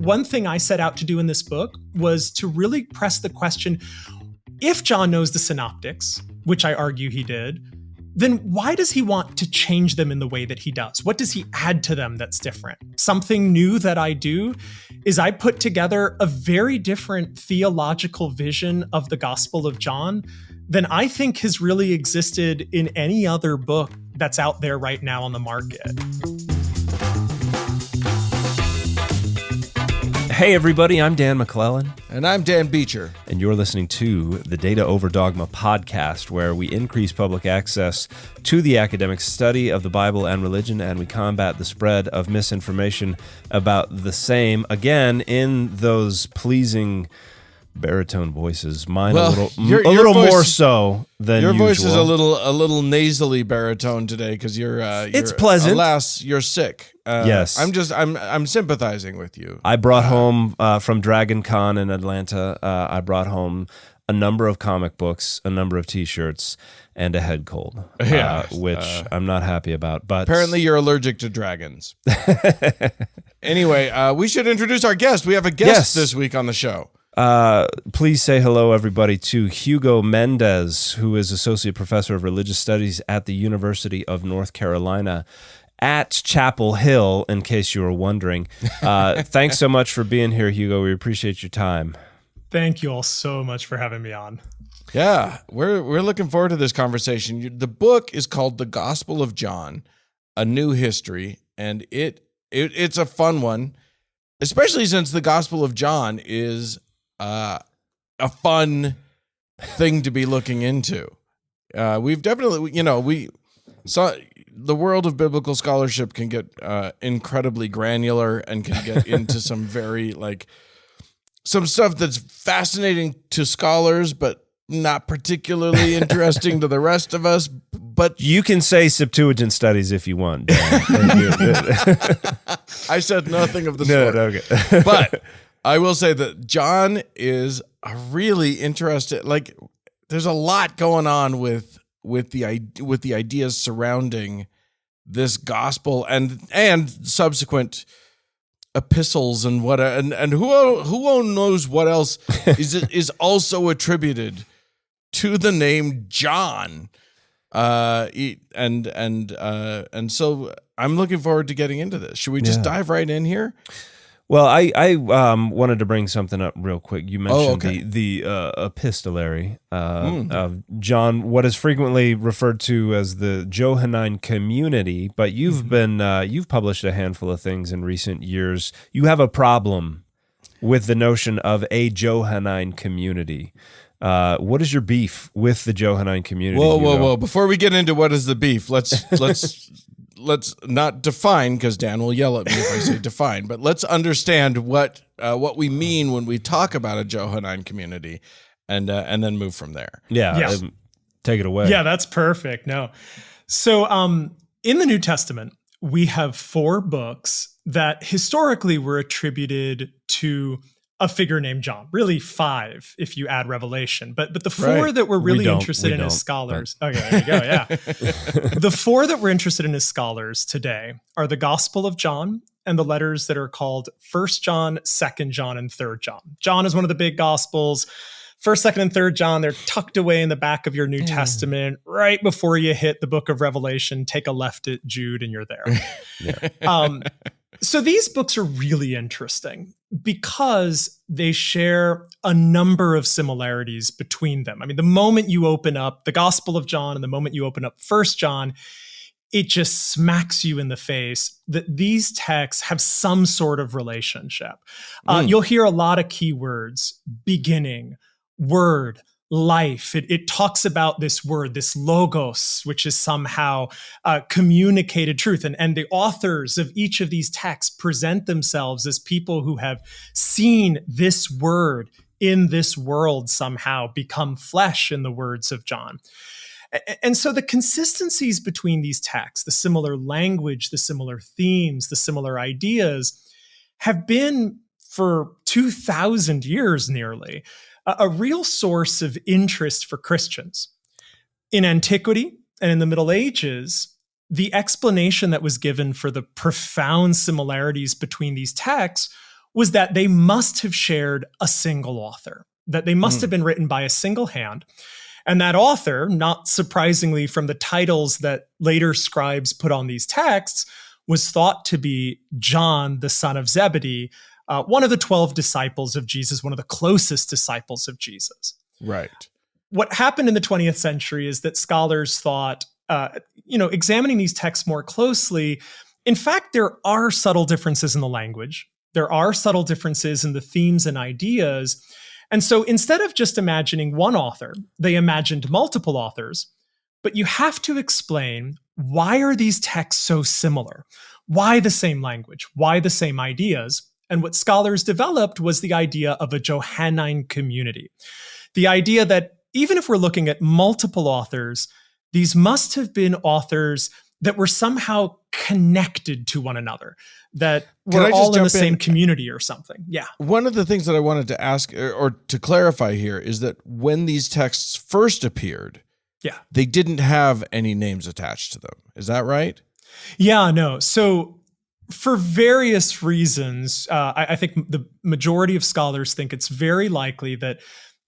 one thing I set out to do in this book was to really press the question, if John knows the synoptics, which I argue he did, then why does he want to change them in the way that he does? What does he add to them that's different? Something new that I do is I put together a very different theological vision of the Gospel of John than I think has really existed in any other book that's out there right now on the market. Hey everybody, I'm Dan McClellan. And I'm Dan Beecher. And you're listening to the Data Over Dogma podcast, where we increase public access to the academic study of the Bible and religion, and we combat the spread of misinformation about the same, again, in those pleasing baritone voices. Mine a little voice, more so than your usual. Your voice is a little nasally baritone today because you're it's pleasant. Alas, you're sick. Yes, I'm sympathizing with you. I brought home from Dragon Con in Atlanta. I brought home a number of comic books, a number of T-shirts, and a head cold, which I'm not happy about. But apparently, you're allergic to dragons. Anyway, we should introduce our guest. We have a guest this week on the show. Please say hello, everybody, to Hugo Méndez, who is Associate Professor of Religious Studies at the University of North Carolina at Chapel Hill, in case you were wondering. Thanks so much for being here, Hugo. We appreciate your time. Thank you all so much for having me on. Yeah, we're looking forward to this conversation. The book is called The Gospel of John, A New History, and it's a fun one, especially since the Gospel of John is a fun thing to be looking into. We've definitely, we saw the world of biblical scholarship can get incredibly granular and can get into some very some stuff that's fascinating to scholars, but not particularly interesting to the rest of us. But you can say Septuagint studies if you want. I said nothing of the sort. Okay. But I will say that John is a really interesting. There's a lot going on with the ideas surrounding this gospel and subsequent epistles and who knows what else is also attributed to the name John. And so I'm looking forward to getting into this. Should we just dive right in here? Well, I wanted to bring something up real quick. You mentioned the epistolary of John, what is frequently referred to as the Johannine community. But you've you've published a handful of things in recent years. You have a problem with the notion of a Johannine community. What is your beef with the Johannine community? Whoa! Before we get into what is the beef, let's not define, because Dan will yell at me if I say define, but let's understand what we mean when we talk about a Johannine community, and then move from there. Yeah. Take it away. Yeah, that's perfect. No. So in the New Testament, we have 4 books that historically were attributed to a figure named John. Really 5 if you add Revelation. But the 4 that we're really interested in as scholars. Okay, there you go, yeah. The 4 that we're interested in as scholars today are the Gospel of John and the letters that are called 1 John, 2 John, and 3 John. John is one of the big Gospels. 1st, 2nd, and 3rd John, they're tucked away in the back of your New Testament. Right before you hit the book of Revelation, take a left at Jude and you're there. So these books are really interesting because they share a number of similarities between them. I mean, the moment you open up the Gospel of John and the moment you open up 1 John, it just smacks you in the face that these texts have some sort of relationship. You'll hear a lot of keywords: beginning, word, life. It talks about this word, this logos, which is somehow communicated truth. And the authors of each of these texts present themselves as people who have seen this word in this world somehow become flesh, in the words of John. And so the consistencies between these texts, the similar language, the similar themes, the similar ideas, have been for 2,000 years nearly a real source of interest for Christians. In antiquity and in the Middle Ages, the explanation that was given for the profound similarities between these texts was that they must have shared a single author, that they must have been written by a single hand. And that author, not surprisingly from the titles that later scribes put on these texts, was thought to be John, the son of Zebedee, one of the 12 disciples of Jesus, one of the closest disciples of Jesus. Right. What happened in the 20th century is that scholars thought, examining these texts more closely, in fact, there are subtle differences in the language. There are subtle differences in the themes and ideas. And so instead of just imagining one author, they imagined multiple authors. But you have to explain, why are these texts so similar? Why the same language? Why the same ideas? And what scholars developed was the idea of a Johannine community. The idea that even if we're looking at multiple authors, these must have been authors that were somehow connected to one another, that were all in the same community or something. Yeah. One of the things that I wanted to ask or to clarify here is that when these texts first appeared, they didn't have any names attached to them. Is that right? Yeah, no. So for various reasons, I think the majority of scholars think it's very likely that,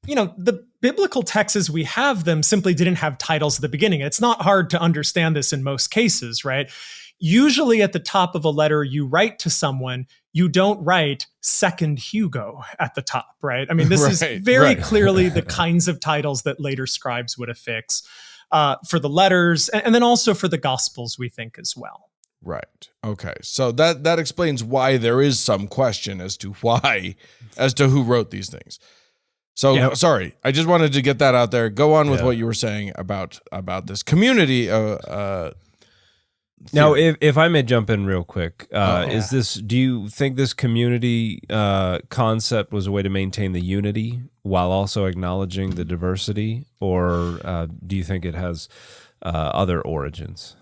the biblical texts as we have them simply didn't have titles at the beginning. It's not hard to understand this in most cases, right? Usually at the top of a letter you write to someone, you don't write "Second Hugo" at the top, right? I mean, this is very clearly the kinds of titles that later scribes would affix for the letters, and then also for the Gospels, we think, as well. Right. Okay. So that explains why there is some question as to who wrote these things. So sorry, I just wanted to get that out there. Go on with what you were saying about this community. Now, if I may jump in real quick, do you think this community concept was a way to maintain the unity while also acknowledging the diversity, or do you think it has other origins?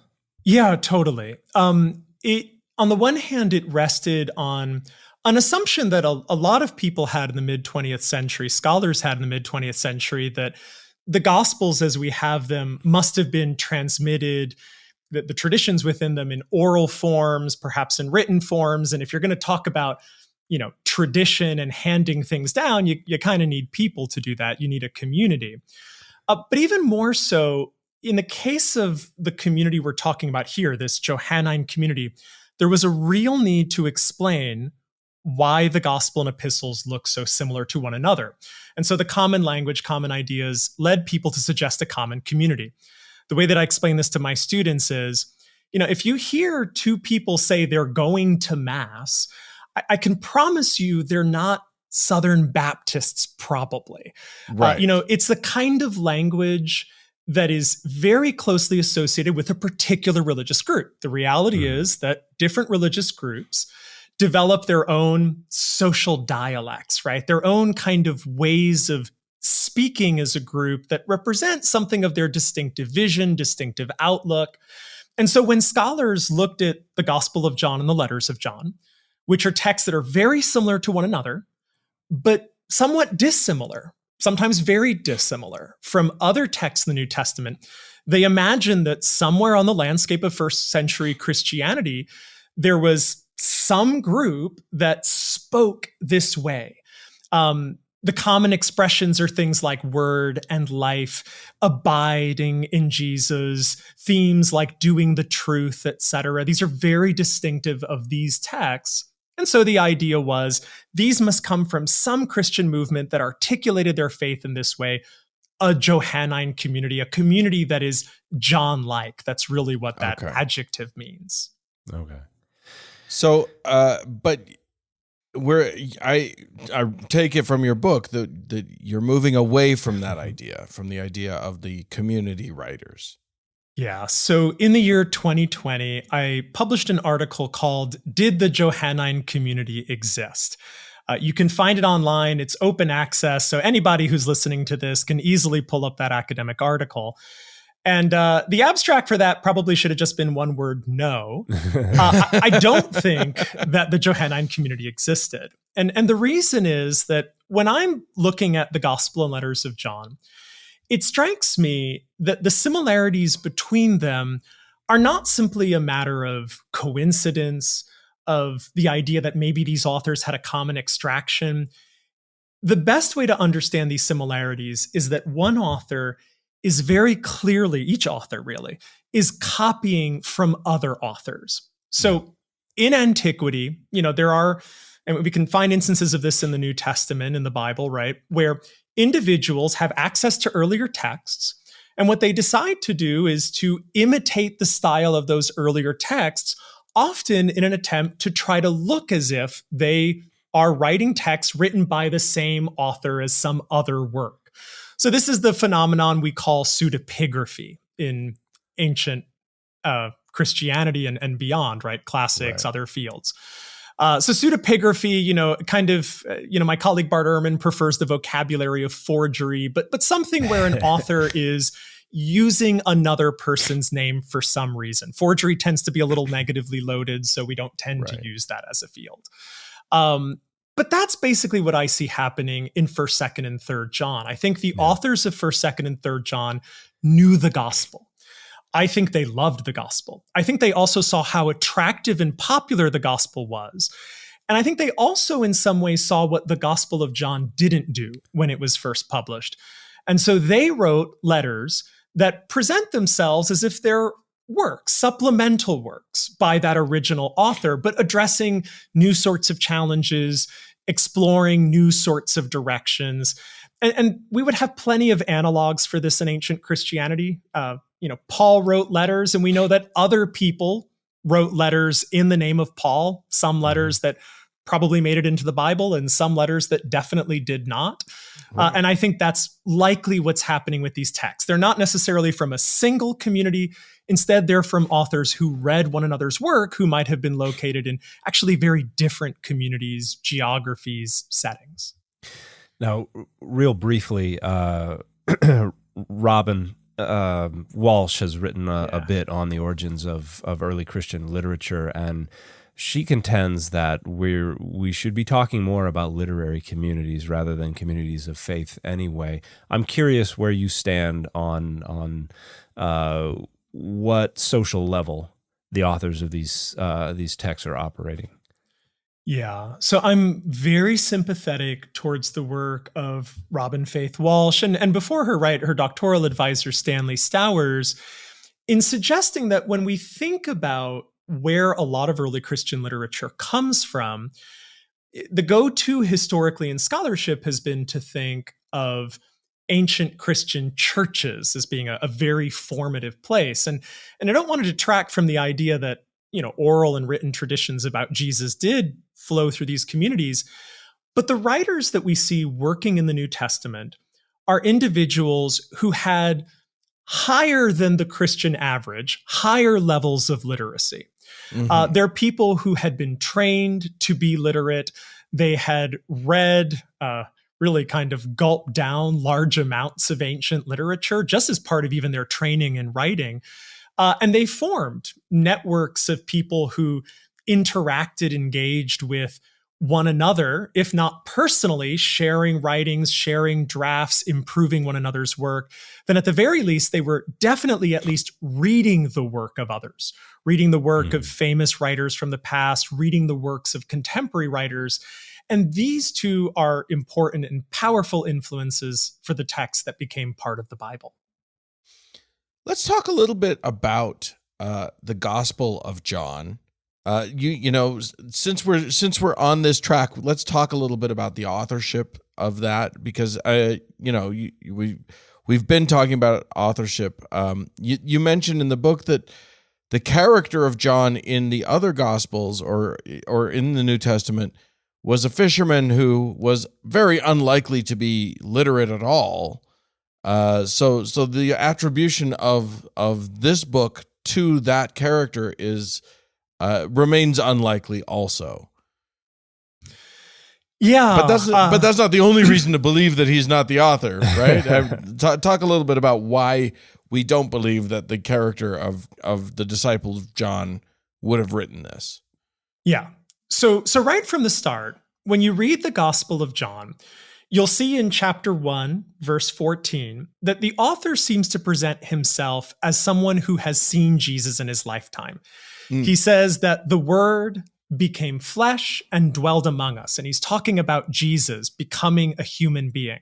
Yeah, totally. On the one hand, it rested on an assumption that a lot of people had in the mid-20th century, scholars had in the mid-20th century, that the Gospels as we have them must have been transmitted, the traditions within them, in oral forms, perhaps in written forms. And if you're going to talk about, tradition and handing things down, you kind of need people to do that. You need a community. But even more so, in the case of the community we're talking about here, this Johannine community, there was a real need to explain why the gospel and epistles look so similar to one another. And so the common language, common ideas led people to suggest a common community. The way that I explain this to my students is, if you hear two people say they're going to Mass, I can promise you they're not Southern Baptists, probably. Right. It's the kind of language that is very closely associated with a particular religious group. The reality is that different religious groups develop their own social dialects, right? Their own kind of ways of speaking as a group that represent something of their distinctive vision, distinctive outlook. And so when scholars looked at the Gospel of John and the letters of John, which are texts that are very similar to one another, but somewhat dissimilar, sometimes very dissimilar from other texts in the New Testament, they imagined that somewhere on the landscape of first century Christianity, there was some group that spoke this way. The common expressions are things like word and life, abiding in Jesus, themes like doing the truth, etc. These are very distinctive of these texts. And so the idea was these must come from some Christian movement that articulated their faith in this way, a Johannine community, a community that is John-like. That's really what that adjective means. Okay. So, but I take it from your book that you're moving away from that idea, from the idea of the community writers. Yeah. So in the year 2020, I published an article called "Did the Johannine Community Exist?" You can find it online. It's open access. So anybody who's listening to this can easily pull up that academic article. And the abstract for that probably should have just been one word: no. I don't think that the Johannine community existed. And the reason is that when I'm looking at the Gospel and letters of John, it strikes me that the similarities between them are not simply a matter of coincidence, of the idea that maybe these authors had a common extraction, the best way to understand these similarities is that one author is very clearly, each author really, is copying from other authors. So in antiquity, there are, and we can find instances of this in the New Testament, in the Bible, right, where individuals have access to earlier texts. And what they decide to do is to imitate the style of those earlier texts, often in an attempt to try to look as if they are writing texts written by the same author as some other work. So this is the phenomenon we call pseudepigraphy in ancient Christianity and beyond, right? Classics, other fields. So pseudepigraphy, my colleague Bart Ehrman prefers the vocabulary of forgery, but something where an author is using another person's name for some reason. Forgery tends to be a little negatively loaded, so we don't tend to use that as a field. But that's basically what I see happening in 1st, 2nd, and 3rd John. I think the authors of 1st, 2nd, and 3rd John knew the gospel. I think they loved the gospel. I think they also saw how attractive and popular the gospel was. And I think they also in some ways saw what the Gospel of John didn't do when it was first published. And so they wrote letters that present themselves as if they're works, supplemental works by that original author, but addressing new sorts of challenges, exploring new sorts of directions. And we would have plenty of analogs for this in ancient Christianity. Paul wrote letters, and we know that other people wrote letters in the name of Paul, some letters that probably made it into the Bible and some letters that definitely did not. And I think that's likely what's happening with these texts. They're not necessarily from a single community. Instead, they're from authors who read one another's work, who might have been located in actually very different communities, geographies, settings. Now, real briefly, Robin Walsh has written a bit on the origins of early Christian literature, and she contends that we should be talking more about literary communities rather than communities of faith anyway. I'm curious where you stand on what social level the authors of these texts are operating. Yeah, so I'm very sympathetic towards the work of Robin Faith Walsh, and before her, her doctoral advisor, Stanley Stowers, in suggesting that when we think about where a lot of early Christian literature comes from, the go-to historically in scholarship has been to think of ancient Christian churches as being a very formative place. And I don't want to detract from the idea that oral and written traditions about Jesus did flow through these communities. But the writers that we see working in the New Testament are individuals who had higher than the Christian average, higher levels of literacy. They're people who had been trained to be literate. They had read, really kind of gulped down large amounts of ancient literature, just as part of even their training in writing. And they formed networks of people who interacted, engaged with one another, if not personally, sharing writings, sharing drafts, improving one another's work. Then at the very least, they were definitely at least reading the work of others, reading the work of famous writers from the past, reading the works of contemporary writers. And these two are important and powerful influences for the text that became part of the Bible. Let's talk a little bit about the Gospel of John. Since we're on this track, let's talk a little bit about the authorship of that, because we've been talking about authorship. You mentioned in the book that the character of John in the other Gospels or in the New Testament was a fisherman who was very unlikely to be literate at all. So the attribution of this book to that character is remains unlikely also. Yeah, but that's not the only reason to believe that he's not the author, right? Talk a little bit about why we don't believe that the character of the disciples of John would have written this. Yeah. So right from the start, when you read the Gospel of John, you'll see in chapter 1, verse 14, that the author seems to present himself as someone who has seen Jesus in his lifetime. He says that the Word became flesh and dwelled among us. And he's talking about Jesus becoming a human being.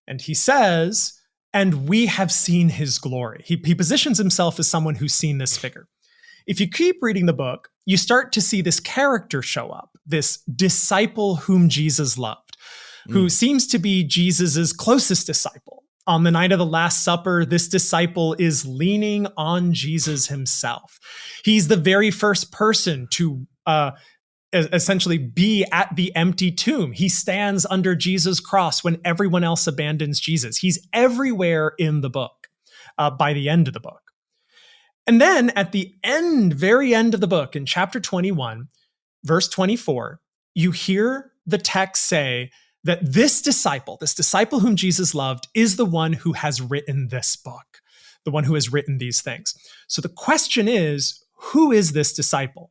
And he says, and we have seen his glory. He positions himself as someone who's seen this figure. If you keep reading the book, you start to see this character show up, this disciple whom Jesus loved, who seems to be Jesus's closest disciple. On the night of the Last Supper, this disciple is leaning on Jesus himself. He's the very first person to essentially be at the empty tomb. He stands under Jesus' cross when everyone else abandons Jesus. He's everywhere in the book by the end of the book. And then at the end, very end of the book, in chapter 21, verse 24, you hear the text say that this disciple whom Jesus loved, is the one who has written this book, the one who has written these things. So the question is, who is this disciple?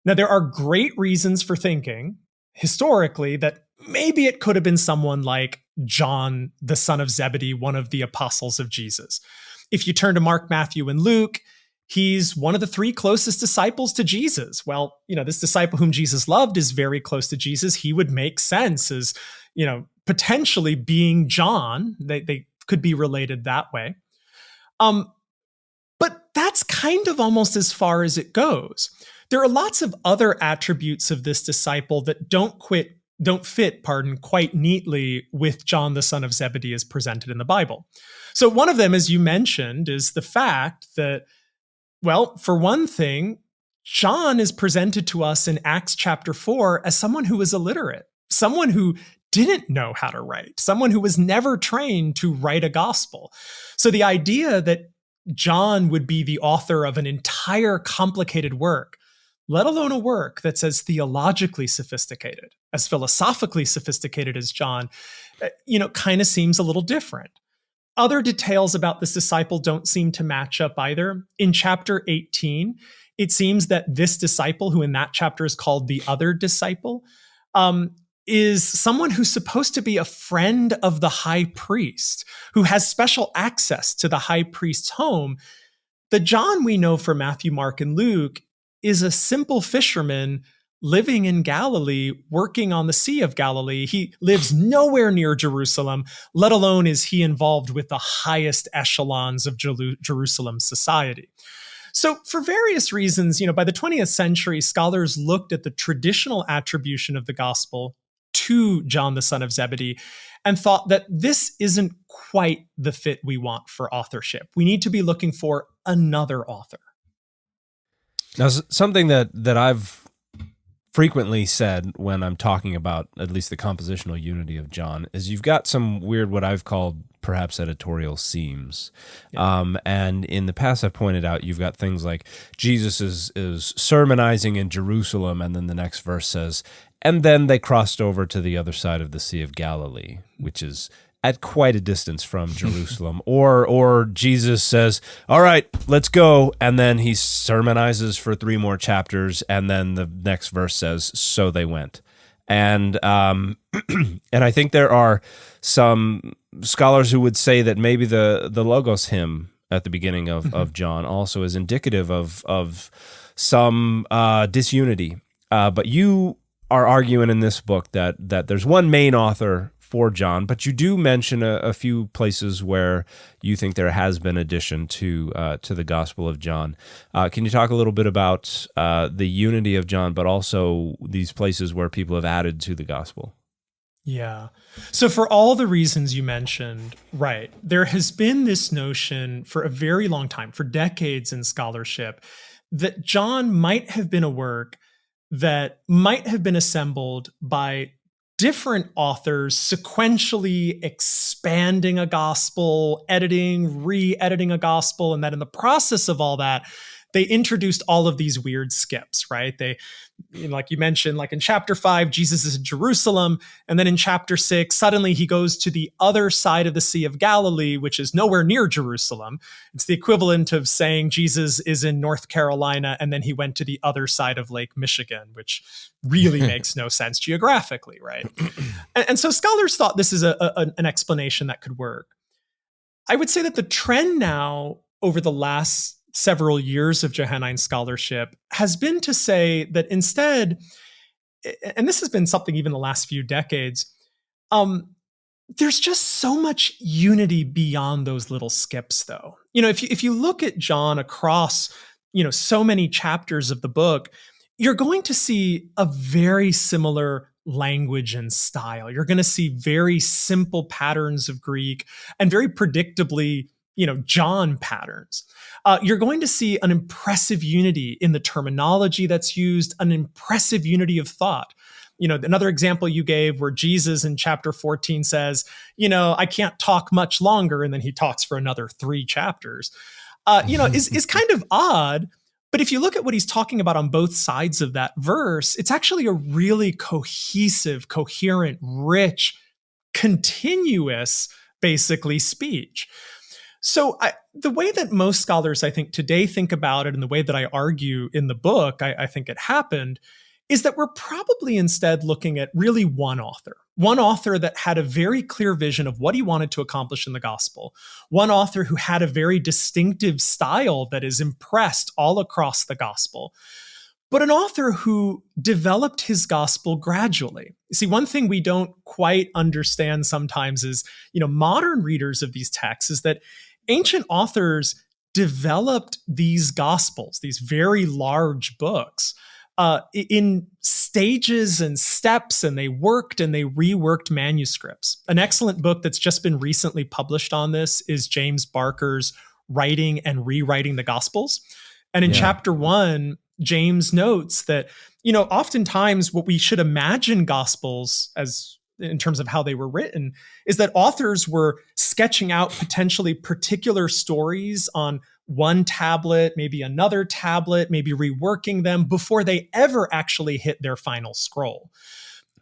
Now, there are great reasons for thinking, historically, that maybe it could have been someone like John, the son of Zebedee, one of the apostles of Jesus. If you turn to Mark, Matthew, and Luke, he's one of the three closest disciples to Jesus. Well, this disciple whom Jesus loved is very close to Jesus. He would make sense as, potentially being John. They could be related that way. But that's kind of almost as far as it goes. There are lots of other attributes of this disciple that don't fit quite neatly with John, the son of Zebedee, as presented in the Bible. So one of them, as you mentioned, is the fact that, well, for one thing, John is presented to us in Acts chapter 4 as someone who was illiterate, someone who didn't know how to write, someone who was never trained to write a gospel. So the idea that John would be the author of an entire complicated work, let alone a work that's as theologically sophisticated, as philosophically sophisticated as John, kind of seems a little different. Other details about this disciple don't seem to match up either. In chapter 18, it seems that this disciple, who in that chapter is called the other disciple, is someone who's supposed to be a friend of the high priest, who has special access to the high priest's home. The John we know from Matthew, Mark, and Luke is a simple fisherman living in Galilee, working on the Sea of Galilee. He lives nowhere near Jerusalem, let alone is he involved with the highest echelons of Jerusalem society. So for various reasons, by the 20th century, scholars looked at the traditional attribution of the gospel to John, the son of Zebedee, and thought that this isn't quite the fit we want for authorship. We need to be looking for another author. Now, something that I've frequently said when I'm talking about at least the compositional unity of John is you've got some weird, what I've called perhaps editorial seams. Yeah. And in the past, I've pointed out you've got things like Jesus is sermonizing in Jerusalem, and then the next verse says, and then they crossed over to the other side of the Sea of Galilee, which is at quite a distance from Jerusalem. Or Jesus says, all right, let's go. And then he sermonizes for 3 more chapters. And then the next verse says, so they went. And and I think there are some scholars who would say that maybe the Logos hymn at the beginning of John also is indicative of some disunity. But you are arguing in this book that there's one main author for John, but you do mention a few places where you think there has been addition to the Gospel of John. Can you talk a little bit about the unity of John, but also these places where people have added to the Gospel? Yeah. So for all the reasons you mentioned, right, there has been this notion for a very long time, for decades in scholarship, that John might have been a work that might have been assembled by different authors sequentially expanding a gospel, editing, re-editing a gospel, and that in the process of all that, they introduced all of these weird skips, right? They, like you mentioned, like in chapter 5, Jesus is in Jerusalem, and then in chapter 6, suddenly he goes to the other side of the Sea of Galilee, which is nowhere near Jerusalem. It's the equivalent of saying Jesus is in North Carolina, and then he went to the other side of Lake Michigan, which really makes no sense geographically, right? And so scholars thought this is an explanation that could work. I would say that the trend now over the last several years of Johannine scholarship has been to say that instead, and this has been something even the last few decades, there's just so much unity beyond those little skips, though. If you look at John across, so many chapters of the book, you're going to see a very similar language and style. You're going to see very simple patterns of Greek and very predictably, John patterns. You're going to see an impressive unity in the terminology that's used, an impressive unity of thought. Another example you gave where Jesus in chapter 14 says, I can't talk much longer. And then he talks for another 3 chapters, is kind of odd. But if you look at what he's talking about on both sides of that verse, it's actually a really cohesive, coherent, rich, continuous, basically, speech. So the way that most scholars, I think, today think about it, and the way that I argue in the book, I think it happened, is that we're probably instead looking at really one author that had a very clear vision of what he wanted to accomplish in the gospel, one author who had a very distinctive style that is impressed all across the gospel, but an author who developed his gospel gradually. See, one thing we don't quite understand sometimes is, modern readers of these texts, is that ancient authors developed these gospels, these very large books, in stages and steps, and they worked and they reworked manuscripts. An excellent book that's just been recently published on this is James Barker's Writing and Rewriting the Gospels. And in chapter 1, James notes that, oftentimes what we should imagine Gospels as in terms of how they were written is that authors were sketching out potentially particular stories on one tablet, maybe another tablet, maybe reworking them before they ever actually hit their final scroll.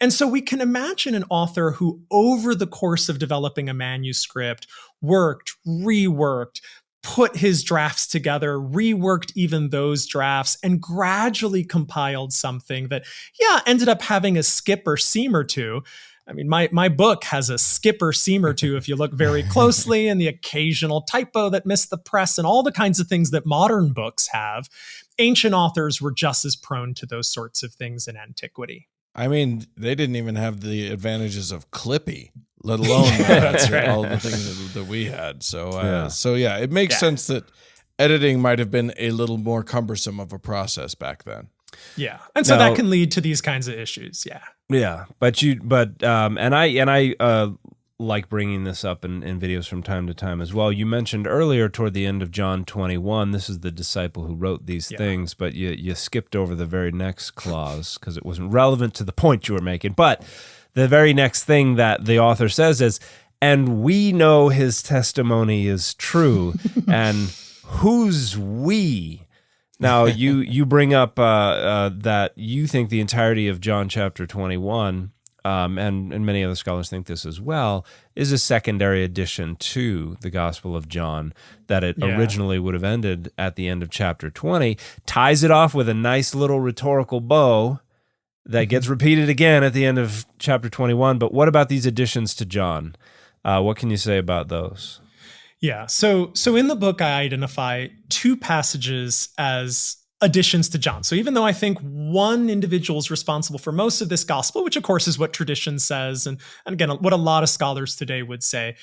And so we can imagine an author who, over the course of developing a manuscript, worked, reworked, put his drafts together, reworked even those drafts, and gradually compiled something that, ended up having a skip or seam or two. I mean, my book has a skip or seam or two if you look very closely, and the occasional typo that missed the press and all the kinds of things that modern books have. Ancient authors were just as prone to those sorts of things in antiquity. I mean, they didn't even have the advantages of Clippy, let alone all the things that we had. So it makes sense that editing might have been a little more cumbersome of a process back then. Yeah. And so that can lead to these kinds of issues. Yeah. Yeah. I like bringing this up in videos from time to time as well. You mentioned earlier toward the end of John 21, this is the disciple who wrote these things, but you skipped over the very next clause because it wasn't relevant to the point you were making. But the very next thing that the author says is, and we know his testimony is true. And who's we? Now, you bring up that you think the entirety of John chapter 21, and many other scholars think this as well, is a secondary addition to the Gospel of John, that it originally would have ended at the end of chapter 20, ties it off with a nice little rhetorical bow that gets repeated again at the end of chapter 21. But what about these additions to John? What can you say about those? Yeah. So in the book, I identify 2 passages as additions to John. So even though I think one individual is responsible for most of this gospel, which of course is what tradition says, and again, what a lot of scholars today would say,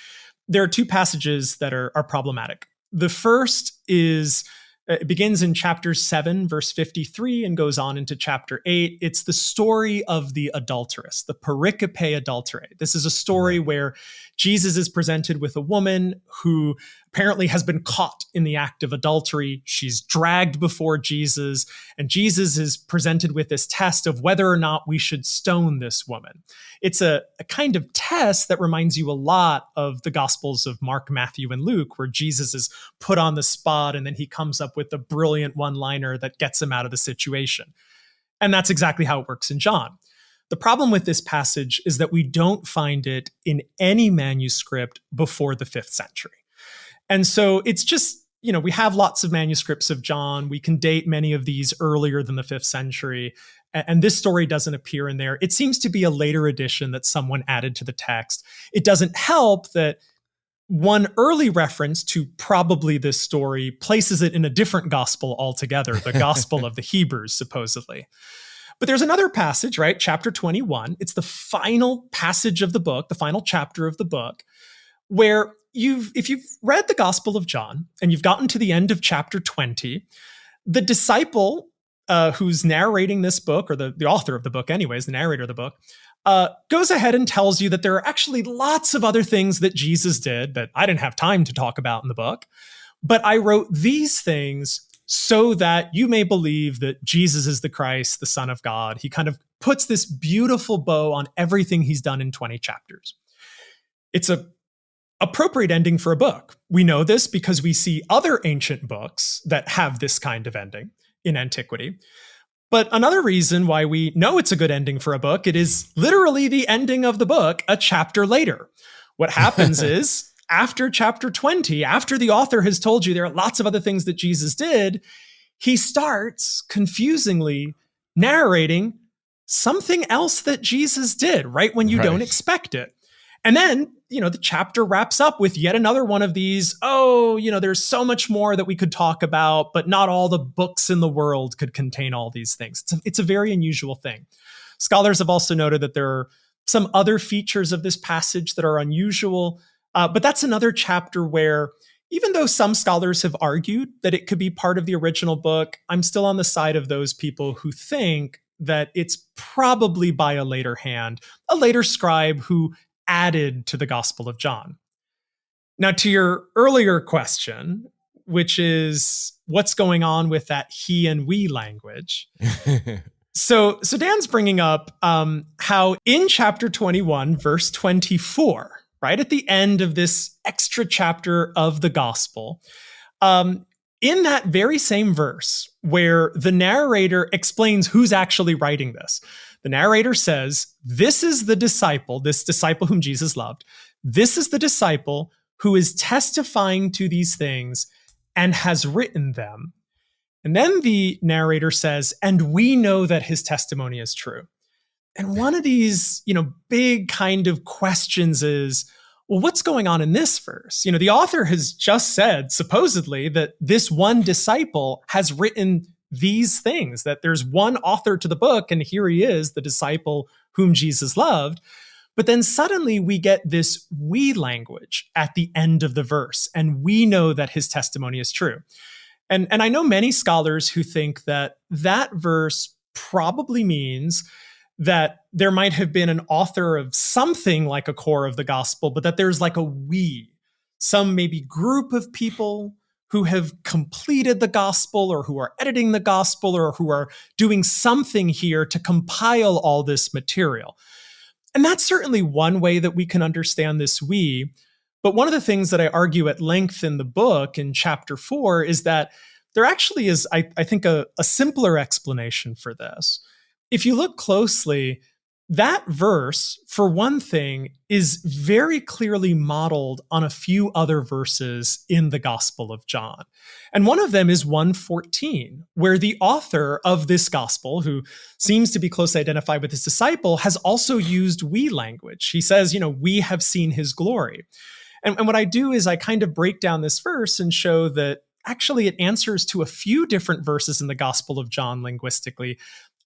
there are 2 passages that are problematic. The first is, it begins in chapter 7, verse 53, and goes on into chapter 8. It's the story of the adulteress, the pericope adulterae. This is a story where Jesus is presented with a woman who apparently has been caught in the act of adultery. She's dragged before Jesus, and Jesus is presented with this test of whether or not we should stone this woman. It's a kind of test that reminds you a lot of the Gospels of Mark, Matthew, and Luke, where Jesus is put on the spot and then he comes up with a brilliant one-liner that gets him out of the situation. And that's exactly how it works in John. The problem with this passage is that we don't find it in any manuscript before the 5th century. And so it's just, we have lots of manuscripts of John. We can date many of these earlier than the 5th century. And this story doesn't appear in there. It seems to be a later addition that someone added to the text. It doesn't help that one early reference to probably this story places it in a different gospel altogether, the Gospel of the Hebrews, supposedly. But there's another passage, right? Chapter 21. It's the final passage of the book, the final chapter of the book, where if you've read the Gospel of John and you've gotten to the end of chapter 20, the disciple who's narrating this book, or the author of the book anyways, the narrator of the book, goes ahead and tells you that there are actually lots of other things that Jesus did that I didn't have time to talk about in the book, but I wrote these things so that you may believe that Jesus is the Christ, the Son of God. He kind of puts this beautiful bow on everything he's done in 20 chapters. It's a appropriate ending for a book. We know this because we see other ancient books that have this kind of ending in antiquity. But another reason why we know it's a good ending for a book, it is literally the ending of the book a chapter later. What happens is, after chapter 20, after the author has told you there are lots of other things that Jesus did, he starts confusingly narrating something else that Jesus did right when you don't expect it. And then, the chapter wraps up with yet another one of these, there's so much more that we could talk about, but not all the books in the world could contain all these things. It's a very unusual thing. Scholars have also noted that there are some other features of this passage that are unusual, but that's another chapter where, even though some scholars have argued that it could be part of the original book, I'm still on the side of those people who think that it's probably by a later hand, a later scribe who added to the Gospel of John. Now, to your earlier question, which is what's going on with that he and we language. So Dan's bringing up how in chapter 21, verse 24, right at the end of this extra chapter of the Gospel, in that very same verse where the narrator explains who's actually writing this, the narrator says, this is the disciple, this disciple whom Jesus loved. This is the disciple who is testifying to these things and has written them. And then the narrator says, and we know that his testimony is true. And one of these, big kind of questions is, well, what's going on in this verse? The author has just said, supposedly, that this one disciple has written these things, that there's one author to the book, and here he is, the disciple whom Jesus loved. But then suddenly we get this we language at the end of the verse, and we know that his testimony is true. And I know many scholars who think that that verse probably means that there might have been an author of something like a core of the gospel, but that there's like a we, some maybe group of people who have completed the gospel or who are editing the gospel or who are doing something here to compile all this material. And that's certainly one way that we can understand this we. But one of the things that I argue at length in the book in chapter 4 is that there actually is, I think, a simpler explanation for this. If you look closely, that verse, for one thing, is very clearly modeled on a few other verses in the Gospel of John. And one of them is 1:14, where the author of this gospel, who seems to be closely identified with his disciple, has also used we language. He says, we have seen his glory. And what I do is I kind of break down this verse and show that actually it answers to a few different verses in the Gospel of John linguistically.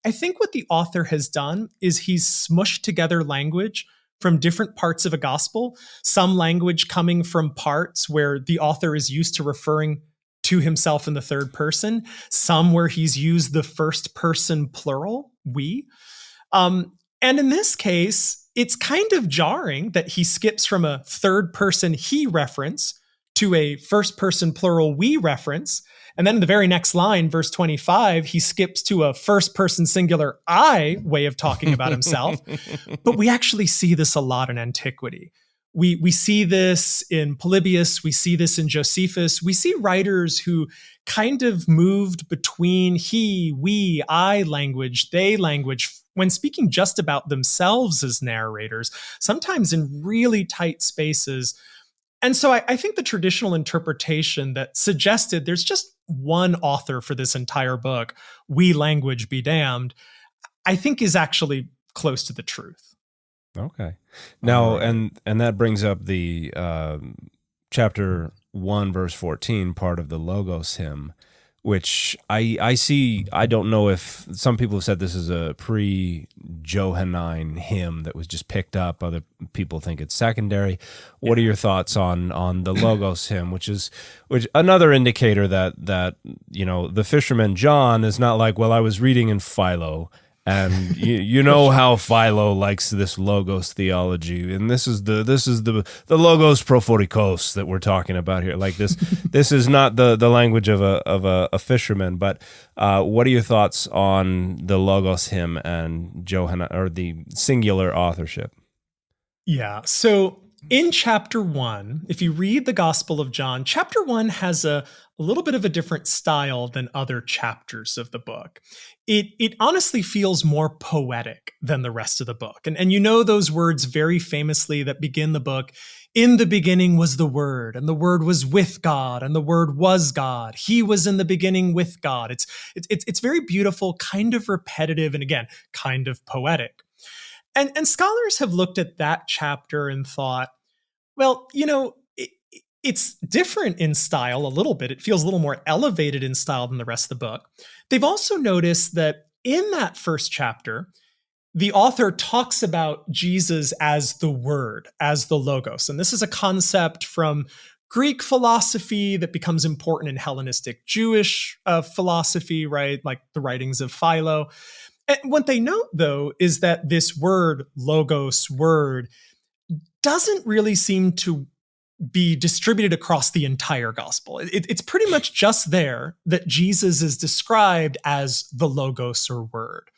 I think what the author has done is he's smushed together language from different parts of a gospel, some language coming from parts where the author is used to referring to himself in the third person, some where he's used the first person plural, we. And in this case, it's kind of jarring that he skips from a third person he reference to a first person plural we reference. And then in the very next line, verse 25, he skips to a first person singular I way of talking about himself. But we actually see this a lot in antiquity. We see this in Polybius. We see this in Josephus. We see writers who kind of moved between he, we, I language, they language when speaking just about themselves as narrators, sometimes in really tight spaces. And so I think the traditional interpretation that suggested there's just one author for this entire book, we language be damned, I think is actually close to the truth. Okay. Now, and that brings up the chapter 1, verse 14, part of the Logos hymn, which I see. I don't know if some people have said this is a pre-Johannine hymn that was just picked up. Other people think it's secondary. What are your thoughts on the Logos hymn, which another indicator that the fisherman John is not like, well, I was reading in Philo. And you know how Philo likes this Logos theology, and this is the Logos prophorikos that we're talking about here. Like this is not the language of a fisherman. But what are your thoughts on the Logos hymn and Johannine, or the singular authorship? Yeah. So in chapter 1, if you read the Gospel of John, chapter 1 has a little bit of a different style than other chapters of the book. It honestly feels more poetic than the rest of the book. And you know those words very famously that begin the book. In the beginning was the Word, and the Word was with God, and the Word was God. He was in the beginning with God. It's very beautiful, kind of repetitive, and again, kind of poetic. And scholars have looked at that chapter and thought, well, it's different in style a little bit. It feels a little more elevated in style than the rest of the book. They've also noticed that in that first chapter, the author talks about Jesus as the Word, as the Logos. And this is a concept from Greek philosophy that becomes important in Hellenistic Jewish philosophy, right? Like the writings of Philo. And what they note, though, is that this word, Logos, Word, doesn't really seem to be distributed across the entire gospel. It's pretty much just there that Jesus is described as the Logos or Word.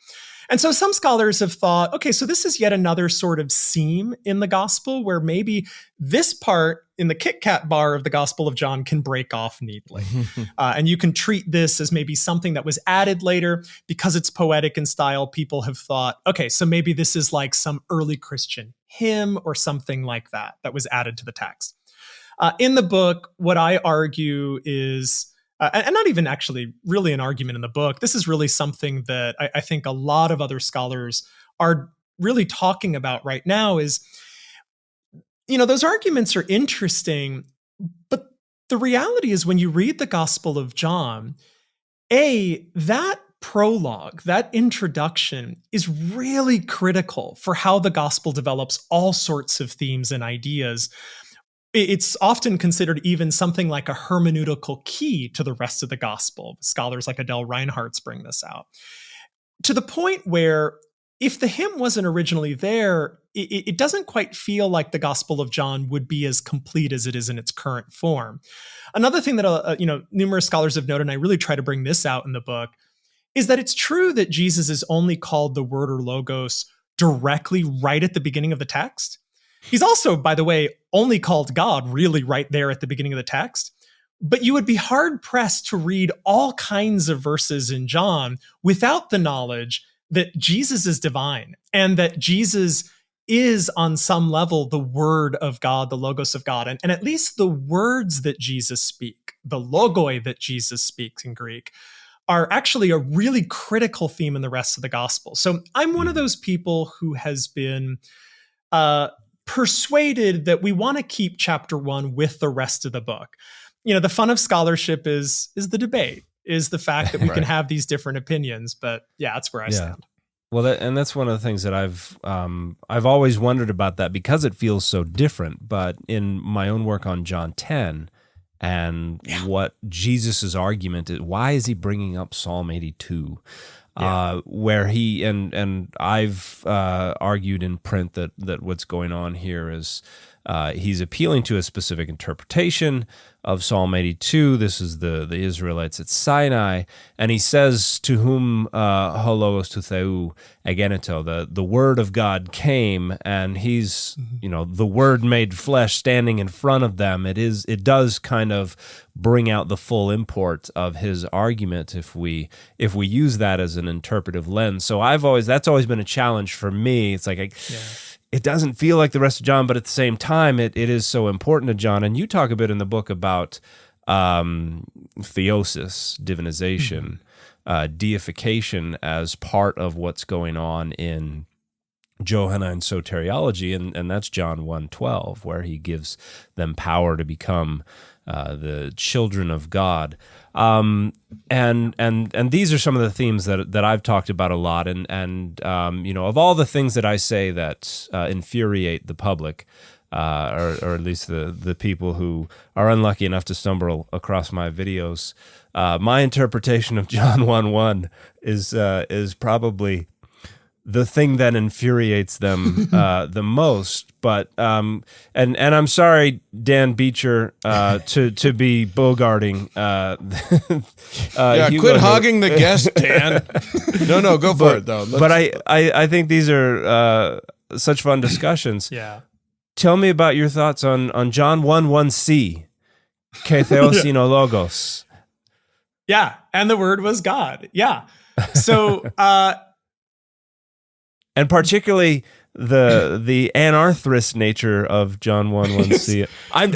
And so some scholars have thought, okay, so this is yet another sort of seam in the gospel where maybe this part in the Kit Kat bar of the Gospel of John can break off neatly. And you can treat this as maybe something that was added later because it's poetic in style. People have thought, okay, so maybe this is like some early Christian hymn or something like that was added to the text. In the book, what I argue is, and not even actually really an argument in the book, this is really something that I think a lot of other scholars are really talking about right now is, those arguments are interesting, but the reality is when you read the Gospel of John, that prologue, that introduction is really critical for how the gospel develops all sorts of themes and ideas. It's often considered even something like a hermeneutical key to the rest of the gospel. Scholars like Adele Reinhardt's bring this out. To the point where if the hymn wasn't originally there, it doesn't quite feel like the Gospel of John would be as complete as it is in its current form. Another thing that numerous scholars have noted, and I really try to bring this out in the book, is that it's true that Jesus is only called the Word or Logos directly right at the beginning of the text. He's also, by the way, only called God really right there at the beginning of the text. But you would be hard-pressed to read all kinds of verses in John without the knowledge that Jesus is divine and that Jesus is on some level the Word of God, the Logos of God. And at least the words that Jesus speaks, the logoi that Jesus speaks in Greek, are actually a really critical theme in the rest of the gospel. So I'm one of those people who has been persuaded that we want to keep chapter 1 with the rest of the book. The fun of scholarship is the debate, is the fact that we can have these different opinions. But yeah, that's where I stand. Well, that's one of the things that I've always wondered about that because it feels so different. But in my own work on John 10 and what Jesus's argument is, why is he bringing up Psalm 82? Where he and I've argued in print that what's going on here is he's appealing to a specific interpretation of Psalm 82. This is the Israelites at Sinai, and he says, "To whom hologos to theou ageneto," the Word of God came, and he's the Word made flesh standing in front of them. It does kind of bring out the full import of his argument if we use that as an interpretive lens. So that's always been a challenge for me. It's like it doesn't feel like the rest of John, but at the same time, it is so important to John. And you talk a bit in the book about theosis, divinization, deification as part of what's going on in Johannine soteriology, and that's John 1:12, where he gives them power to become the children of God. And these are some of the themes that I've talked about a lot, and of all the things that I say that infuriate the public, or at least the people who are unlucky enough to stumble across my videos, my interpretation of John 1:1 is probably the thing that infuriates them the most. But and I'm sorry, Dan Beecher, to be bogarting. Quit hogging the guest, Dan. No, go for it though. But I think these are such fun discussions. Yeah. Tell me about your thoughts on John 1:1c, Ke theosino logos. Yeah, and the Word was God. Yeah. So. And particularly the anarthrous nature of John 1:1c. I'm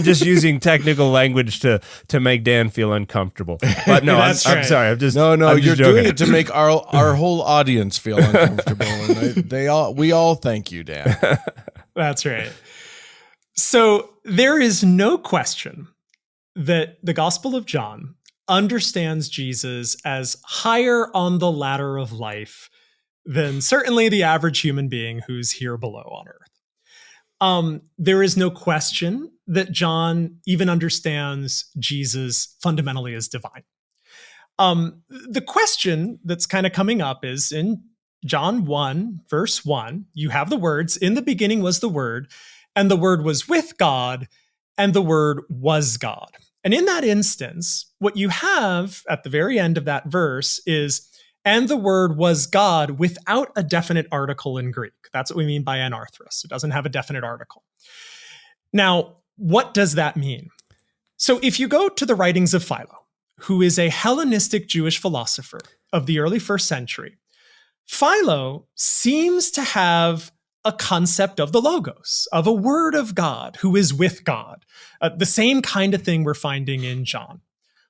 just using technical language to make Dan feel uncomfortable. But no, I'm sorry. I'm just you're joking. doing it to make our whole audience feel uncomfortable, and we all thank you, Dan. That's right. So there is no question that the Gospel of John understands Jesus as higher on the ladder of life than certainly the average human being who's here below on earth. There is no question that John even understands Jesus fundamentally as divine. The question that's kind of coming up is in John 1, verse 1, you have the words, "In the beginning was the Word, and the Word was with God, and the Word was God." And in that instance, what you have at the very end of that verse is, "And the Word was God," without a definite article in Greek. That's what we mean by anarthrous. It doesn't have a definite article. Now, what does that mean? So if you go to the writings of Philo, who is a Hellenistic Jewish philosopher of the early 1st century, Philo seems to have a concept of the Logos, of a Word of God who is with God. The same kind of thing we're finding in John.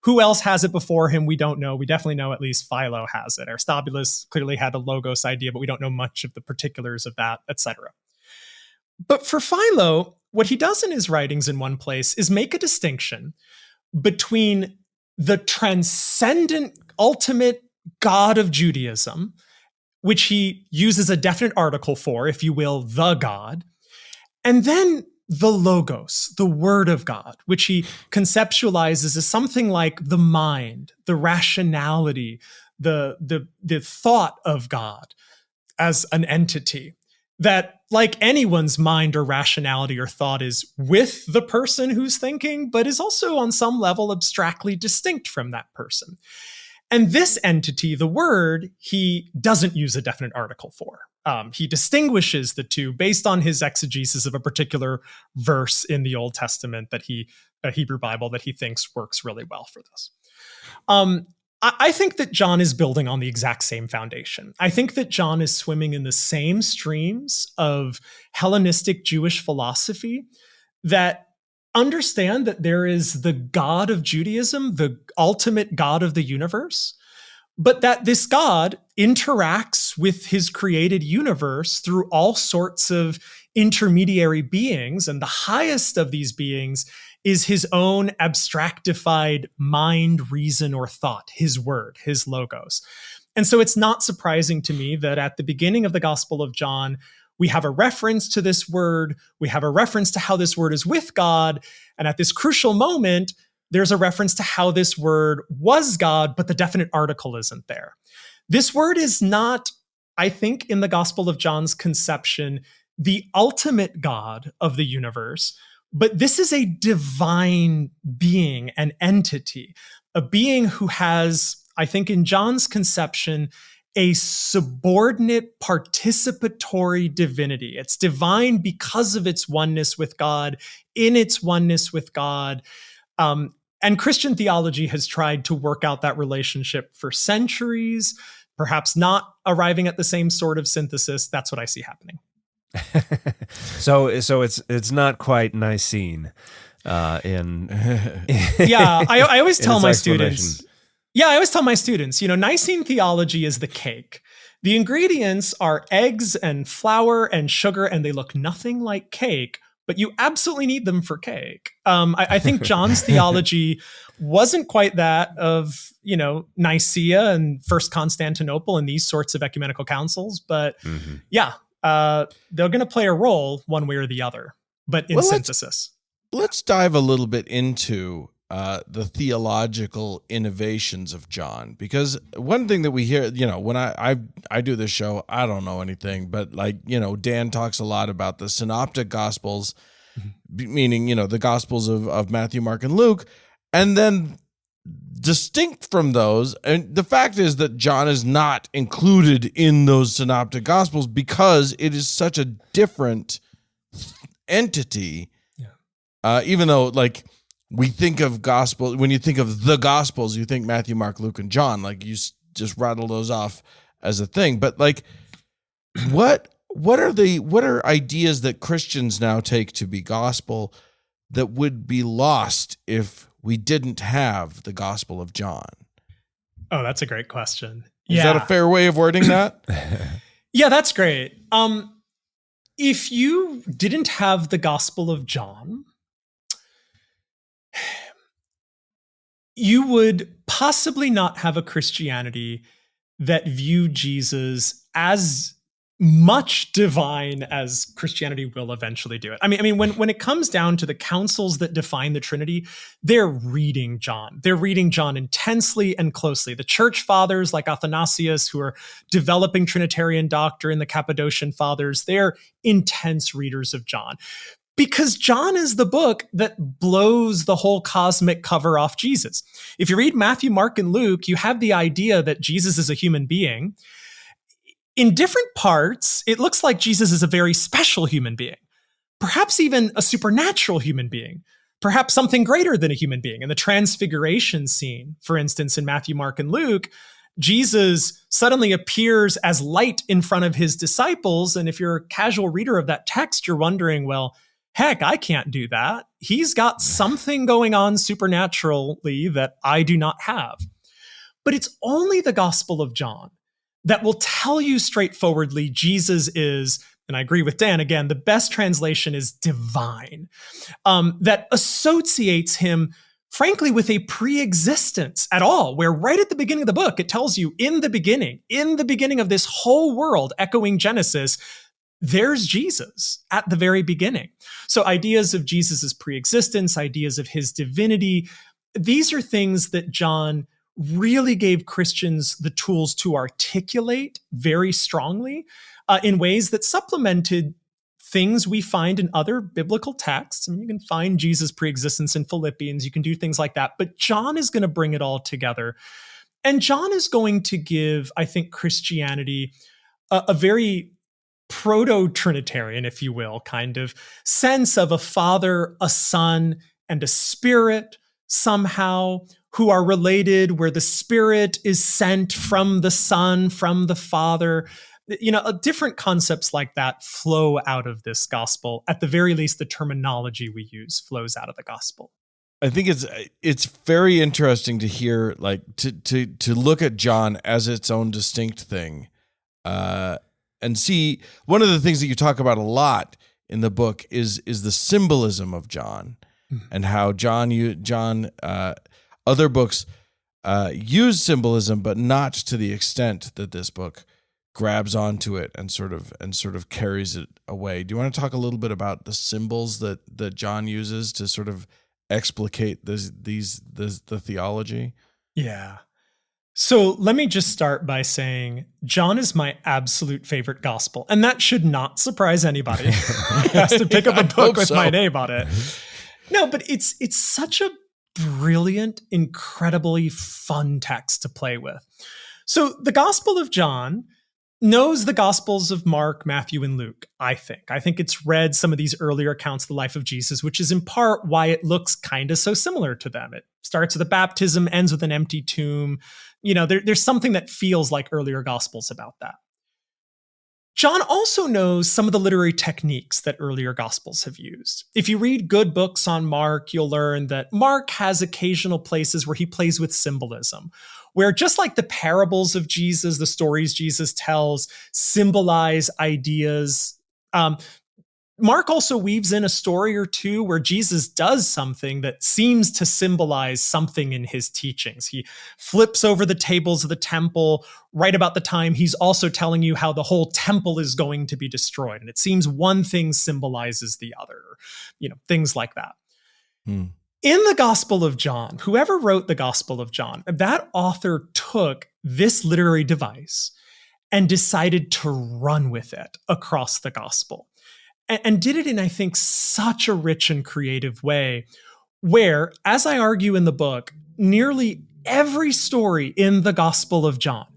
Who else has it before him? We don't know. We definitely know at least Philo has it. Aristobulus clearly had a Logos idea, but we don't know much of the particulars of that, etc. But for Philo, what he does in his writings in one place is make a distinction between the transcendent, ultimate God of Judaism, which he uses a definite article for, if you will, the God, and then the Logos, the Word of God, which he conceptualizes as something like the mind, the rationality, the thought of God as an entity that, like anyone's mind or rationality or thought, is with the person who's thinking, but is also on some level abstractly distinct from that person. And this entity, the Word, he doesn't use a definite article for. He distinguishes the two based on his exegesis of a particular verse in the Old Testament a Hebrew Bible that he thinks works really well for this. I think that John is building on the exact same foundation. I think that John is swimming in the same streams of Hellenistic Jewish philosophy that understand that there is the God of Judaism, the ultimate God of the universe, but that this God interacts with his created universe through all sorts of intermediary beings. And the highest of these beings is his own abstractified mind, reason, or thought, his Word, his Logos. And so it's not surprising to me that at the beginning of the Gospel of John, we have a reference to this Word, we have a reference to how this Word is with God, and at this crucial moment, there's a reference to how this Word was God, but the definite article isn't there. This Word is not, I think, in the Gospel of John's conception, the ultimate God of the universe, but this is a divine being, an entity, a being who has, I think in John's conception, a subordinate participatory divinity. It's divine because of its oneness with God, in its oneness with God. And Christian theology has tried to work out that relationship for centuries, perhaps not arriving at the same sort of synthesis. That's what I see happening. So it's not quite Nicene in yeah, I always tell my students. Yeah, I always tell my students, Nicene theology is the cake. The ingredients are eggs and flour and sugar, and they look nothing like cake, but you absolutely need them for cake. I think John's theology wasn't quite that of, Nicaea and First Constantinople and these sorts of ecumenical councils, but they're going to play a role one way or the other, but in synthesis. Let's dive a little bit into the theological innovations of John, because one thing that we hear, when I do this show, I don't know anything, but Dan talks a lot about the synoptic gospels, meaning, the gospels of Matthew, Mark, and Luke. And then distinct from those, and the fact is that John is not included in those synoptic gospels because it is such a different entity. Yeah. Even though we think of gospel, when you think of the gospels, you think Matthew, Mark, Luke, and John, you just rattle those off as a thing. But what are ideas that Christians now take to be gospel that would be lost if we didn't have the Gospel of John? Oh, that's a great question. Is that a fair way of wording that? Yeah, that's great. If you didn't have the Gospel of John, you would possibly not have a Christianity that viewed Jesus as much divine as Christianity will eventually do it. I mean, when it comes down to the councils that define the Trinity, they're reading John. They're reading John intensely and closely. The church fathers like Athanasius, who are developing Trinitarian doctrine, the Cappadocian fathers, they're intense readers of John. Because John is the book that blows the whole cosmic cover off Jesus. If you read Matthew, Mark, and Luke, you have the idea that Jesus is a human being. In different parts, it looks like Jesus is a very special human being, perhaps even a supernatural human being, perhaps something greater than a human being. In the transfiguration scene, for instance, in Matthew, Mark, and Luke, Jesus suddenly appears as light in front of his disciples. And if you're a casual reader of that text, you're wondering, well, heck, I can't do that. He's got something going on supernaturally that I do not have. But it's only the Gospel of John that will tell you straightforwardly Jesus is, and I agree with Dan again, the best translation is divine, that associates him, frankly, with a pre-existence at all, where right at the beginning of the book, it tells you in the beginning of this whole world, echoing Genesis, there's Jesus at the very beginning. So ideas of Jesus's pre-existence, ideas of his divinity, these are things that John really gave Christians the tools to articulate very strongly in ways that supplemented things we find in other biblical texts. I mean, you can find Jesus' preexistence in Philippians, you can do things like that, but John is going to bring it all together. And John is going to give, I think, Christianity a very proto-Trinitarian, if you will, kind of sense of a Father, a Son, and a Spirit somehow, who are related, where the Spirit is sent from the Son, from the Father. Different concepts like that flow out of this gospel. At the very least, the terminology we use flows out of the gospel. I think it's very interesting to hear, to look at John as its own distinct thing, and see one of the things that you talk about a lot in the book is the symbolism of John, and how other books use symbolism, but not to the extent that this book grabs onto it and sort of carries it away. Do you want to talk a little bit about the symbols that John uses to sort of explicate the theology? Yeah. So let me just start by saying John is my absolute favorite gospel, and that should not surprise anybody who has to pick up a book with my name on it. No, but it's such a brilliant, incredibly fun text to play with. So the Gospel of John knows the Gospels of Mark, Matthew, and Luke, I think. I think it's read some of these earlier accounts of the life of Jesus, which is in part why it looks kind of so similar to them. It starts with a baptism, ends with an empty tomb. There's something that feels like earlier Gospels about that. John also knows some of the literary techniques that earlier Gospels have used. If you read good books on Mark, you'll learn that Mark has occasional places where he plays with symbolism, where just like the parables of Jesus, the stories Jesus tells, symbolize ideas. Mark also weaves in a story or two where Jesus does something that seems to symbolize something in his teachings. He flips over the tables of the temple right about the time he's also telling you how the whole temple is going to be destroyed. And it seems one thing symbolizes the other, things like that. In the Gospel of John, whoever wrote the Gospel of John, that author took this literary device and decided to run with it across the gospel. And did it in, I think, such a rich and creative way, where, as I argue in the book, nearly every story in the Gospel of John,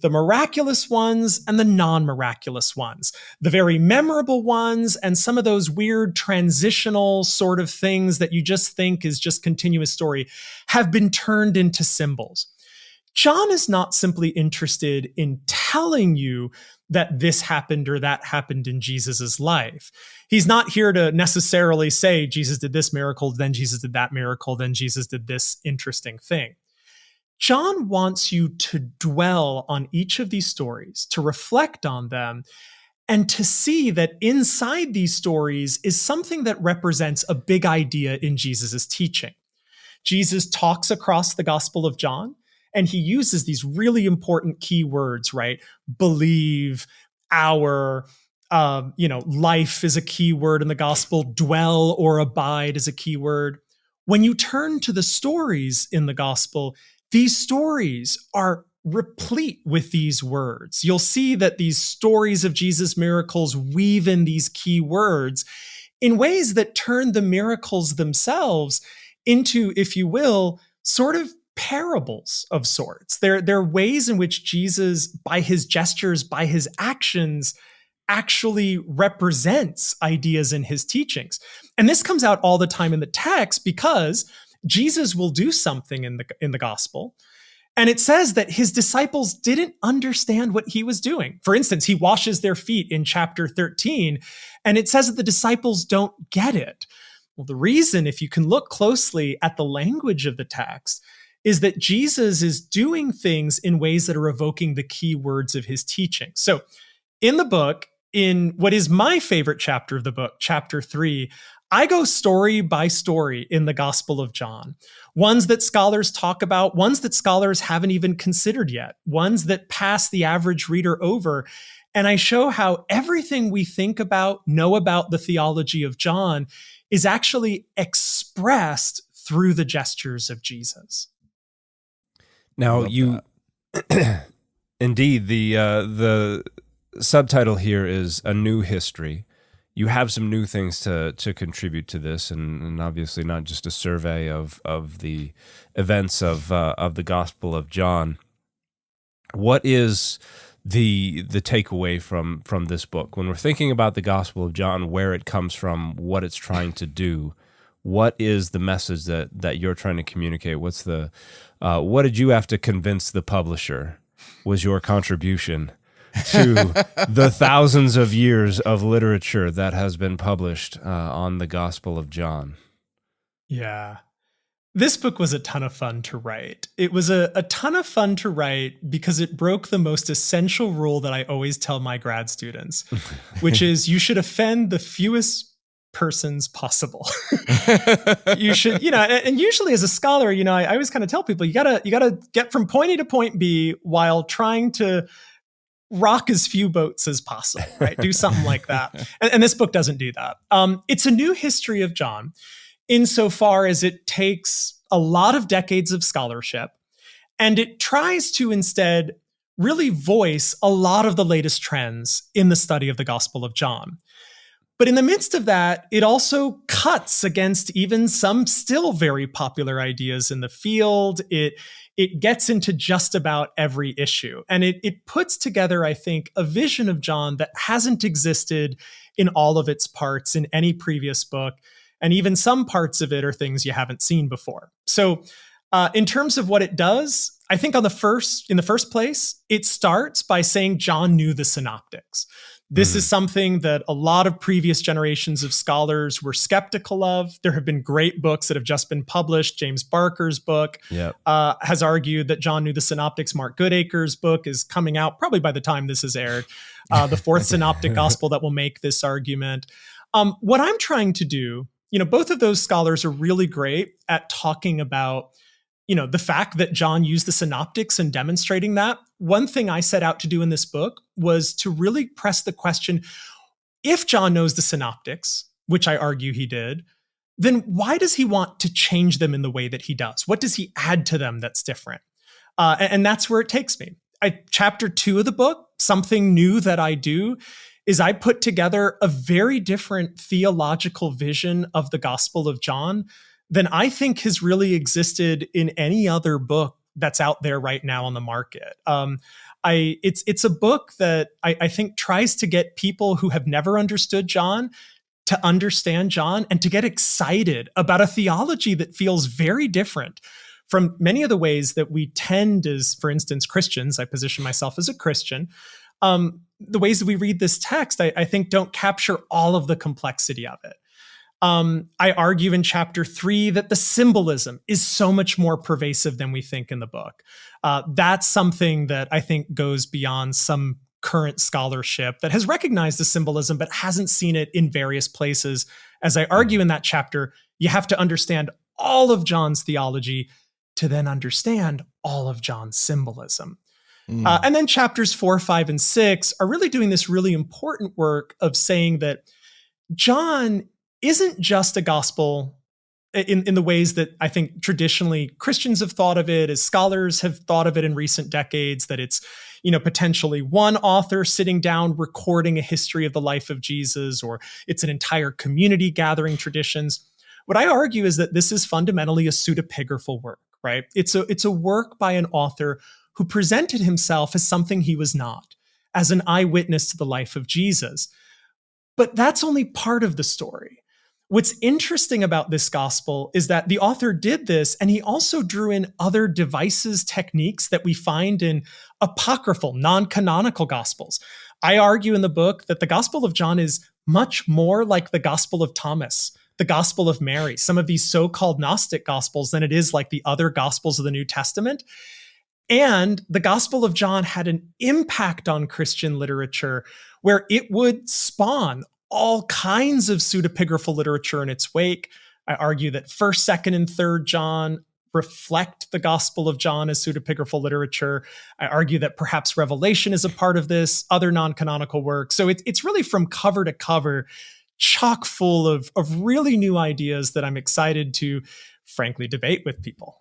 the miraculous ones and the non-miraculous ones, the very memorable ones and some of those weird transitional sort of things that you just think is just continuous story, have been turned into symbols. John is not simply interested in telling you that this happened or that happened in Jesus's life. He's not here to necessarily say Jesus did this miracle, then Jesus did that miracle, then Jesus did this interesting thing. John wants you to dwell on each of these stories, to reflect on them, and to see that inside these stories is something that represents a big idea in Jesus's teaching. Jesus talks across the Gospel of John, and he uses these really important key words, right? Believe, our, life is a key word in the gospel. Dwell or abide is a key word. When you turn to the stories in the gospel, these stories are replete with these words. You'll see that these stories of Jesus' miracles weave in these key words in ways that turn the miracles themselves into, if you will, sort of parables of sorts. They're ways in which Jesus, by his gestures, by his actions, actually represents ideas in his teachings. And this comes out all the time in the text because Jesus will do something in the gospel, and it says that his disciples didn't understand what he was doing. For instance, he washes their feet in chapter 13, and it says that the disciples don't get it. Well, the reason, if you can look closely at the language of the text, is that Jesus is doing things in ways that are evoking the key words of his teaching. So in the book, in what is my favorite chapter of the book, chapter 3, I go story by story in the Gospel of John. Ones that scholars talk about, ones that scholars haven't even considered yet, ones that pass the average reader over. And I show how everything we think about, know about the theology of John is actually expressed through the gestures of Jesus. Now, indeed, the subtitle here is A New History. You have some new things to contribute to this, and obviously not just a survey of the events of the Gospel of John. What is the takeaway from this book when we're thinking about the Gospel of John, where it comes from, what it's trying to do? What is the message that you're trying to communicate? What's the what did you have to convince the publisher was your contribution to the thousands of years of literature that has been published on the Gospel of John? Yeah. This book was a ton of fun to write. It was a ton of fun to write because it broke the most essential rule that I always tell my grad students, which is you should offend the fewest persons possible. You should, and usually as a scholar, I always kind of tell people you gotta get from point A to point B while trying to rock as few boats as possible, right? Do something like that. And this book doesn't do that. It's a new history of John insofar as it takes a lot of decades of scholarship and it tries to instead really voice a lot of the latest trends in the study of the Gospel of John. But in the midst of that, it also cuts against even some still very popular ideas in the field. It gets into just about every issue. And it puts together, I think, a vision of John that hasn't existed in all of its parts in any previous book. And even some parts of it are things you haven't seen before. So in terms of what it does, I think in the first place, it starts by saying John knew the synoptics. This is something that a lot of previous generations of scholars were skeptical of. There have been great books that have just been published. James Barker's book has argued that John knew the synoptics. Mark Goodacre's book is coming out probably by the time this is aired. The fourth synoptic gospel that will make this argument. What I'm trying to do, both of those scholars are really great at talking about the fact that John used the synoptics and demonstrating that. One thing I set out to do in this book was to really press the question, if John knows the synoptics, which I argue he did, then why does he want to change them in the way that he does? What does he add to them that's different? And that's where it takes me. Chapter 2 of the book, something new that I do, is I put together a very different theological vision of the Gospel of John than I think has really existed in any other book that's out there right now on the market. It's a book that I think tries to get people who have never understood John to understand John and to get excited about a theology that feels very different from many of the ways that we tend as, for instance, Christians. I position myself as a Christian. The ways that we read this text, I think, don't capture all of the complexity of it. I argue in chapter 3 that the symbolism is so much more pervasive than we think in the book. That's something that I think goes beyond some current scholarship that has recognized the symbolism but hasn't seen it in various places. As I argue in that chapter, you have to understand all of John's theology to then understand all of John's symbolism. And then chapters 4, 5, and 6 are really doing this really important work of saying that John isn't just a gospel in the ways that I think traditionally Christians have thought of it, as scholars have thought of it in recent decades, that it's, potentially one author sitting down recording a history of the life of Jesus, or it's an entire community gathering traditions. What I argue is that this is fundamentally a pseudepigraphal work, right? It's a work by an author who presented himself as something he was not, as an eyewitness to the life of Jesus. But that's only part of the story. What's interesting about this gospel is that the author did this, and he also drew in other devices, techniques that we find in apocryphal, non-canonical gospels. I argue in the book that the Gospel of John is much more like the Gospel of Thomas, the Gospel of Mary, some of these so-called Gnostic gospels, than it is like the other gospels of the New Testament. And the Gospel of John had an impact on Christian literature where it would spawn all kinds of pseudepigraphal literature in its wake. I argue that 1st, 2nd, and 3rd John reflect the Gospel of John as pseudepigraphal literature. I argue that perhaps Revelation is a part of this, other non-canonical works. So it's really from cover to cover, chock full of really new ideas that I'm excited to, frankly, debate with people.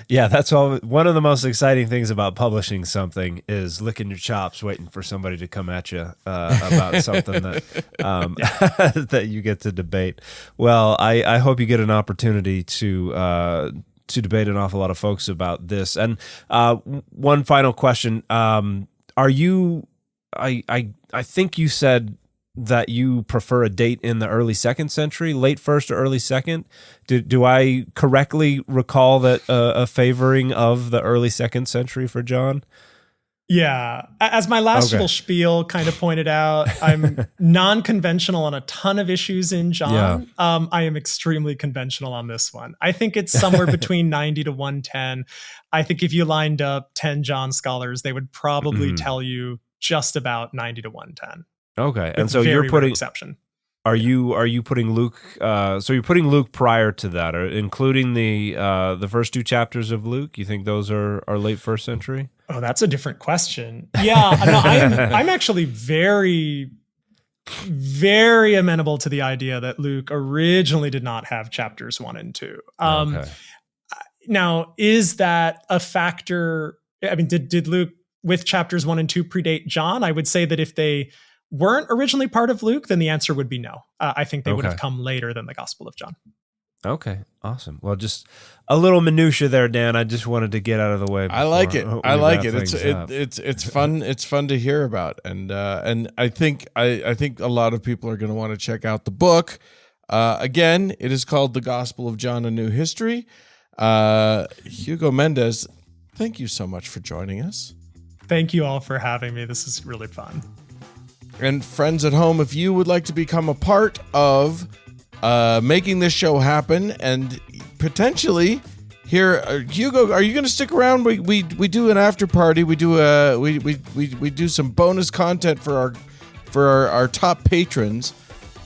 Yeah, that's all. One of the most exciting things about publishing something is licking your chops, waiting for somebody to come at you about something that that you get to debate. Well, I hope you get an opportunity to debate an awful lot of folks about this. And one final question: are you? I think you said that you prefer a date in the early 2nd century, late 1st or early 2nd. Do I correctly recall that a favoring of the early 2nd century for John? Yeah. As my last little spiel kind of pointed out, I'm non-conventional on a ton of issues in John. Yeah. I am extremely conventional on this one. I think it's somewhere between 90 to 110. I think if you lined up 10 John scholars, they would probably tell you just about 90 to 110. Okay, and so you're putting exception. Are you putting Luke? So you're putting Luke prior to that, or including the first 2 chapters of Luke? You think those are late 1st century? Oh, that's a different question. Yeah, no, I'm actually very, very amenable to the idea that Luke originally did not have chapters 1 and 2. Okay. Now, is that a factor? I mean, did Luke with chapters 1 and 2 predate John? I would say that if they weren't originally part of Luke, then the answer would be no. I think they would have come later than the Gospel of John. Okay, awesome. Well, just a little minutia there, Dan. I just wanted to get out of the way. I like it. It's fun. It's fun to hear about, and I think a lot of people are going to want to check out the book. Again, it is called The Gospel of John: A New History. Hugo Méndez, thank you so much for joining us. Thank you all for having me. This is really fun. And friends at home, if you would like to become a part of making this show happen and potentially here, Hugo, are you going to stick around? We do an after party. We do we do some bonus content for our top patrons.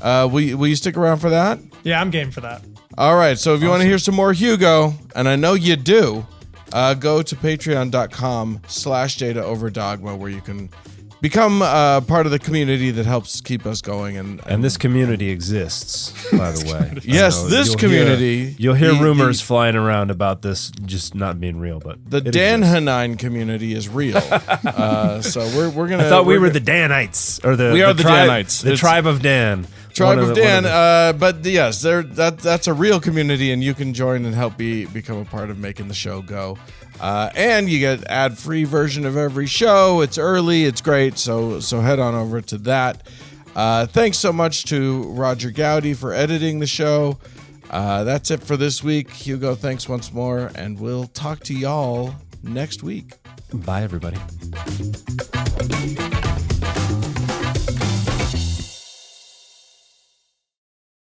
Will you stick around for that? Yeah, I'm game for that. All right. So if you want to hear some more Hugo, and I know you do, go to patreon.com/Data Over Dogma, where you can become part of the community that helps keep us going. And this community exists, by the way. Yes, this community. You'll hear rumors flying around about this just not being real, but the johannine community is real. So we're gonna. I thought we were the Danites, or we are the tribe, Danites, the tribe of Dan. Tribe of Dan, but yes, that's a real community, and you can join and help become a part of making the show go. And you get ad-free version of every show. It's early, it's great, so head on over to that. Thanks so much to Roger Gowdy for editing the show. That's it for this week. Hugo, thanks once more, and we'll talk to y'all next week. Bye, everybody.